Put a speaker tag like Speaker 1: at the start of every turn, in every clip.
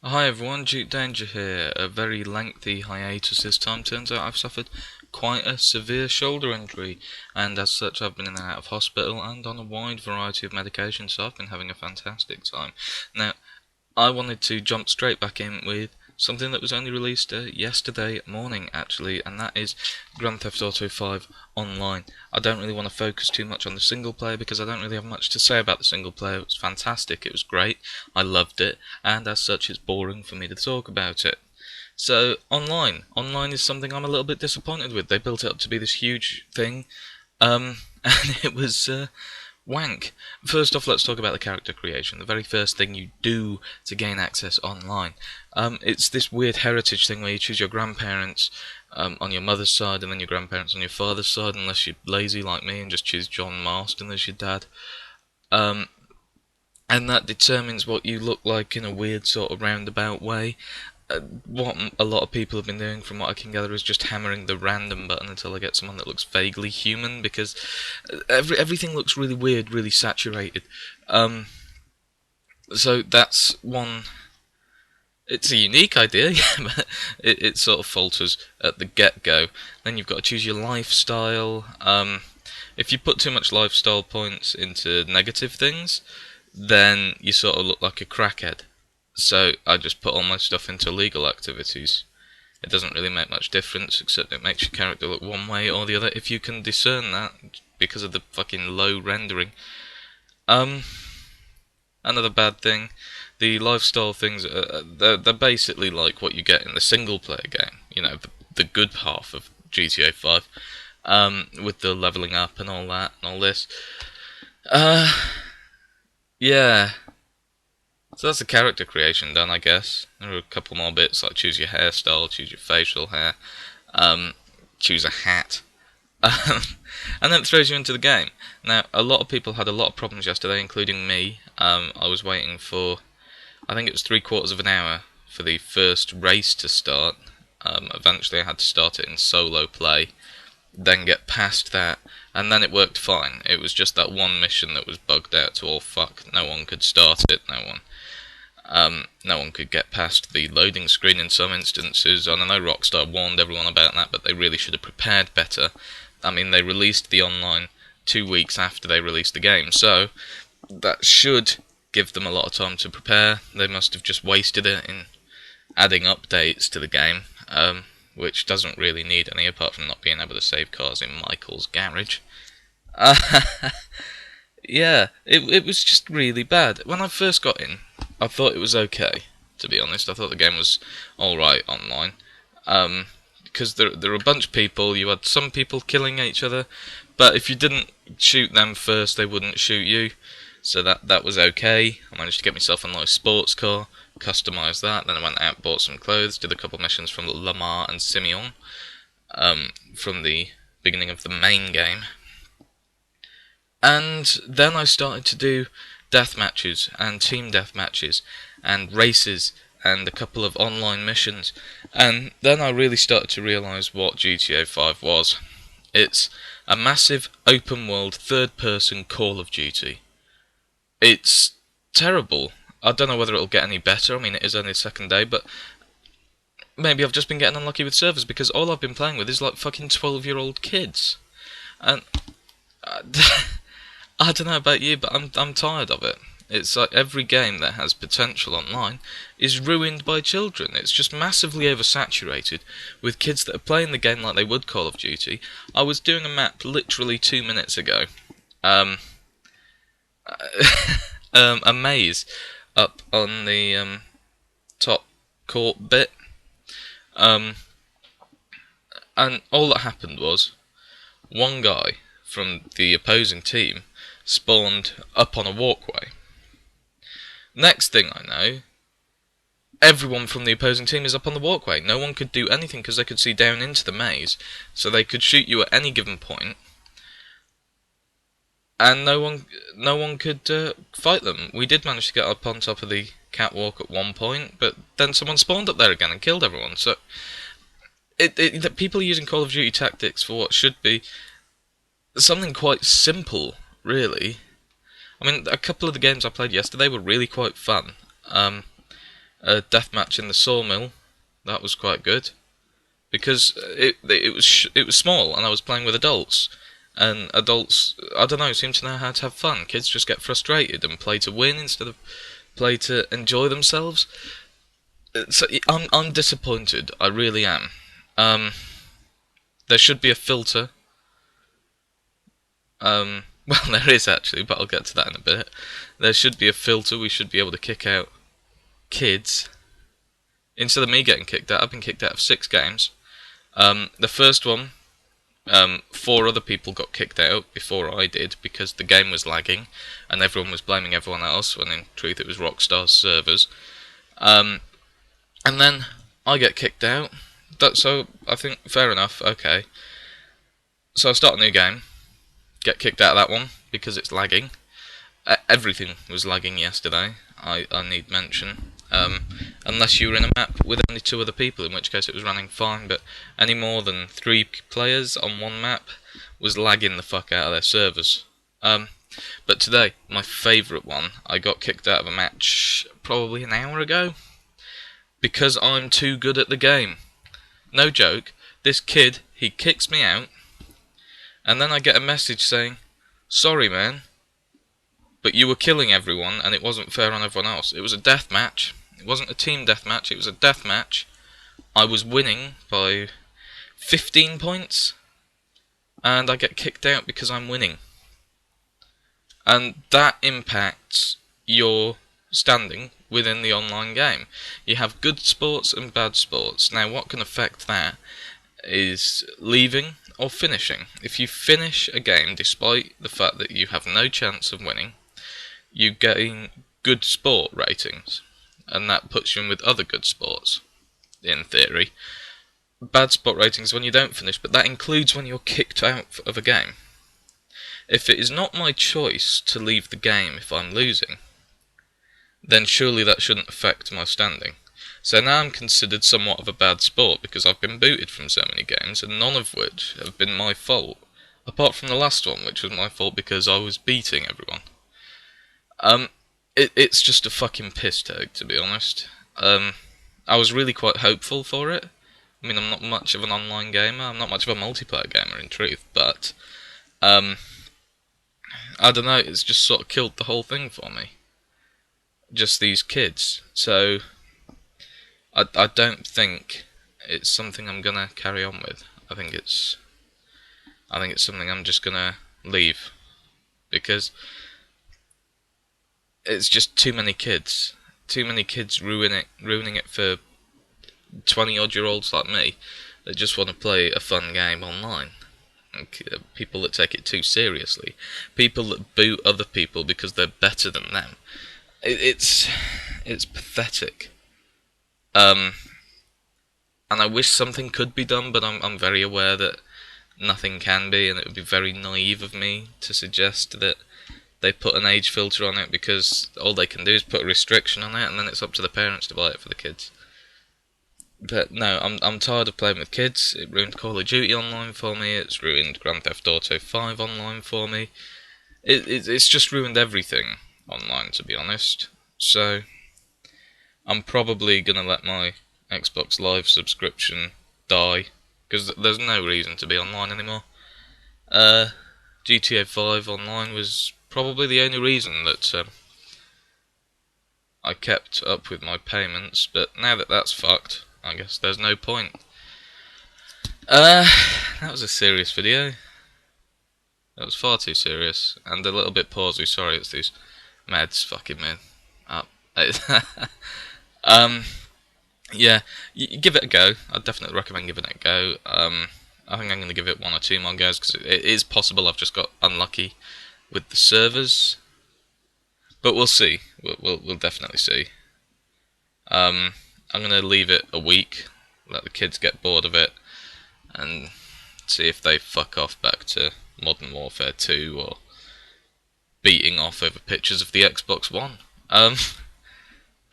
Speaker 1: Hi everyone, Duke Danger here. A very lengthy hiatus this time. Turns out I've suffered quite a severe shoulder injury, and as such I've been in and out of hospital and on a wide variety of medications, so I've been having a fantastic time. Now, I wanted to jump straight back in with something that was only released yesterday morning, actually, and that is Grand Theft Auto 5 Online. I don't really want to focus too much on the single player because I don't really have much to say about the single player. It was fantastic, it was great, I loved it, and as such it's boring for me to talk about it. So, Online is something I'm a little bit disappointed with. They built it up to be this huge thing, and it was wank. First off, let's talk about the character creation. The very first thing you do to gain access online. It's this weird heritage thing where you choose your grandparents on your mother's side and then your grandparents on your father's side, unless you're lazy like me and just choose John Marston as your dad. Um, and that determines what you look like in a weird sort of roundabout way. What a lot of people have been doing, from what I can gather, is just hammering the random button until I get someone that looks vaguely human, because everything looks really weird, really saturated. So that's one. It's a unique idea, yeah, but it sort of falters at the get-go. Then you've got to choose your lifestyle. If you put too much lifestyle points into negative things, then you sort of look like a crackhead. So I just put all my stuff into legal activities. It doesn't really make much difference, except it makes your character look one way or the other, if you can discern that, because of the fucking low rendering. Um, Another bad thing, the lifestyle things, they're basically like what you get in the single player game, you know, the good half of GTA 5, with the leveling up and all that, and all this. Uh, yeah. So that's the character creation done, I guess. There are a couple more bits, like choose your hairstyle, choose your facial hair, um, choose a hat, and then it throws you into the game. Now, a lot of people had a lot of problems yesterday, including me. I was waiting for, I think it was 3/4 of an hour for the first race to start. Eventually I had to start it in solo play, then get past that, and then it worked fine. It was just that one mission that was bugged out to all fuck. No one could start it, no one could get past the loading screen in some instances. And I know Rockstar warned everyone about that, but they really should have prepared better. I mean, they released the online 2 weeks after they released the game, so that should give them a lot of time to prepare. They must have just wasted it in adding updates to the game, which doesn't really need any, apart from not being able to save cars in Michael's garage. Yeah, it was just really bad. When I first got in, I thought it was okay, to be honest. I thought the game was alright online. Because there were a bunch of people, you had some people killing each other, but if you didn't shoot them first, they wouldn't shoot you. So that was okay. I managed to get myself a nice sports car, customised that, then I went out, bought some clothes, did a couple missions from Lamar and Simeon, from the beginning of the main game. And then I started to do death matches and team death matches and races and a couple of online missions. And then I really started to realise what GTA 5 was. It's a massive open world third person Call of Duty. It's terrible. I don't know whether it'll get any better. I mean, it is only the second day, but maybe I've just been getting unlucky with servers, because all I've been playing with is like fucking 12-year-old kids. And I don't know about you, but I'm tired of it. It's like every game that has potential online is ruined by children. It's just massively oversaturated with kids that are playing the game like they would Call of Duty. I was doing a map literally 2 minutes ago. A maze up on the top court bit. And all that happened was one guy from the opposing team spawned up on a walkway. Next thing I know, everyone from the opposing team is up on the walkway. No one could do anything because they could see down into the maze, so they could shoot you at any given point, and no one could fight them. We did manage to get up on top of the catwalk at one point, but then someone spawned up there again and killed everyone. So people are using Call of Duty tactics for what should be something quite simple, really. I mean, a couple of the games I played yesterday were really quite fun. a deathmatch in the sawmill. That was quite good because it was small and I was playing with adults. And adults, I don't know, seem to know how to have fun. Kids just get frustrated and play to win instead of play to enjoy themselves. So I'm disappointed. I really am. There should be a filter. Well, there is actually, but I'll get to that in a bit. There should be a filter. We should be able to kick out kids. Instead of me getting kicked out, I've been kicked out of 6 games. The first one, 4 other people got kicked out before I did because the game was lagging and everyone was blaming everyone else when in truth it was Rockstar's servers. And then I get kicked out. So I think fair enough, okay. So I start a new game, get kicked out of that one because it's lagging. Everything was lagging yesterday, I need mention. Unless you were in a map with only 2 other people, in which case it was running fine, but any more than 3 players on one map was lagging the fuck out of their servers. But today, my favourite one, I got kicked out of a match probably an hour ago because I'm too good at the game. No joke, this kid, he kicks me out, and then I get a message saying, "Sorry man, but you were killing everyone and it wasn't fair on everyone else. It was a death match. It wasn't a team death match, it was a death match. I was winning by 15 points and I get kicked out because I'm winning." And that impacts your standing within the online game. You have good sports and bad sports. Now what can affect that is leaving or finishing. If you finish a game despite the fact that you have no chance of winning, you gain good sport ratings, and that puts you in with other good sports, in theory. Bad sport ratings when you don't finish, but that includes when you're kicked out of a game. If it is not my choice to leave the game if I'm losing, then surely that shouldn't affect my standing. So now I'm considered somewhat of a bad sport because I've been booted from so many games, and none of which have been my fault, apart from the last one, which was my fault because I was beating everyone. It's just a fucking piss take, to be honest. I was really quite hopeful for it. I mean, I'm not much of an online gamer, I'm not much of a multiplayer gamer in truth, but I don't know, it's just sort of killed the whole thing for me. Just these kids. So I don't think it's something I'm gonna carry on with. I think it's something I'm just gonna leave because it's just too many kids. Too many kids ruining it for 20-odd-year-olds like me that just want to play a fun game online. People that take it too seriously. People that boot other people because they're better than them. It's pathetic. And I wish something could be done, but I'm very aware that nothing can be, and it would be very naive of me to suggest that they put an age filter on it, because all they can do is put a restriction on it, and then it's up to the parents to buy it for the kids. But no, I'm tired of playing with kids. It ruined Call of Duty Online for me. It's ruined Grand Theft Auto 5 Online for me. It's just ruined everything online, to be honest. So I'm probably gonna let my Xbox Live subscription die, because there's no reason to be online anymore. GTA 5 Online was probably the only reason that I kept up with my payments, but now that that's fucked, I guess there's no point. That was a serious video. That was far too serious, and a little bit pausey. Sorry, it's these meds fucking me up. Yeah, give it a go. I'd definitely recommend giving it a go. I think I'm going to give it 1 or 2 more goes, because it is possible I've just got unlucky with the servers. But we'll see. We'll definitely see. I'm going to leave it a week, let the kids get bored of it, and see if they fuck off back to Modern Warfare 2 or beating off over pictures of the Xbox One. And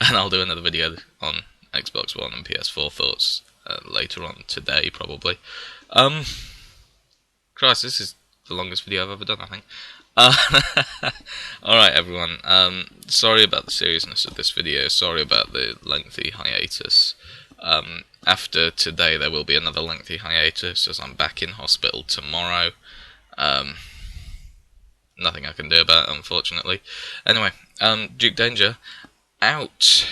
Speaker 1: I'll do another video on Xbox One and PS4 thoughts later on today, probably. Christ, this is the longest video I've ever done, I think. Uh, Alright everyone, sorry about the seriousness of this video, sorry about the lengthy hiatus. After today there will be another lengthy hiatus as I'm back in hospital tomorrow. Nothing I can do about it, unfortunately. Anyway, Duke Danger, out.